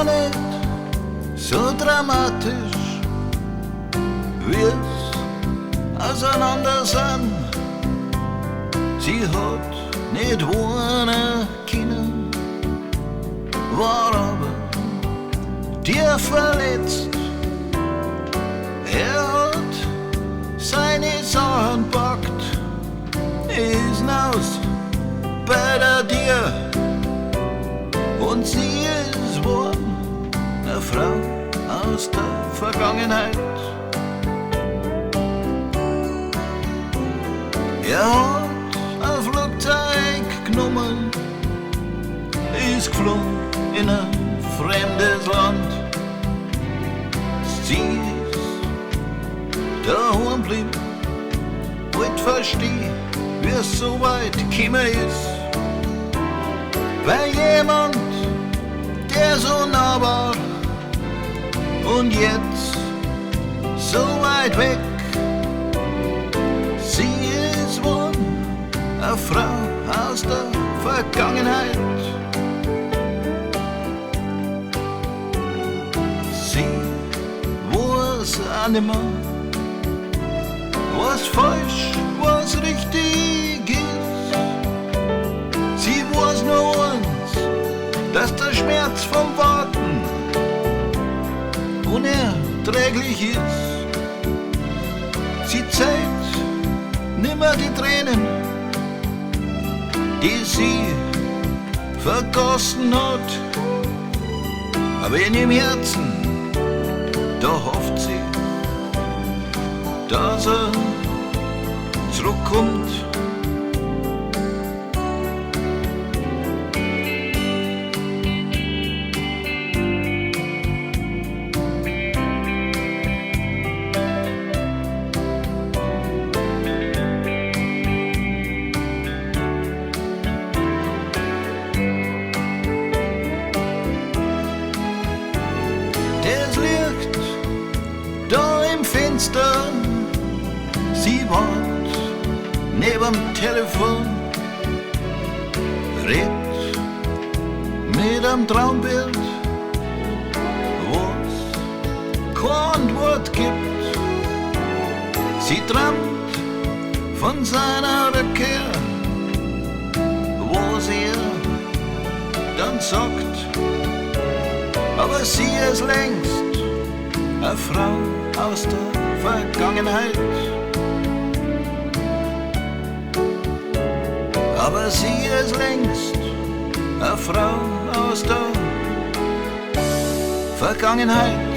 gar nicht so dramatisch, wie's auseinander sind. Sie hat nicht wohnen können, war aber dir verletzt. Hat seine Sachen packt, ist hinaus bei der Dir und sie ist wohl eine Frau aus der Vergangenheit. Hat ein Flugzeug genommen, ist geflogen in ein fremdes Land. Sie ist daheim blieb, wollt verstehen, wie es so weit gekommen ist. Bei jemand, der so nah war und jetzt so weit weg. Sie ist wohl eine Frau aus der Vergangenheit. Sie weiß auch nimmer, was falsch, was richtig ist. Sie weiß nur eins, dass der Schmerz vom Warten unerträglich ist. Sie zeigt nimmer die Tränen, die sie vergossen hat, aber in ihrem Herzen, da hofft sie, dass zurückkommt. Das Licht da im Fenster, sie wohnt neben dem Telefon, redet mit einem Traumbild, wo's keine Antwort gibt. Sie träumt von seiner Rückkehr, wo's ihr dann sagt, aber sie ist längst eine Frau aus der Vergangenheit. Aber sie ist längst eine Frau aus der Vergangenheit.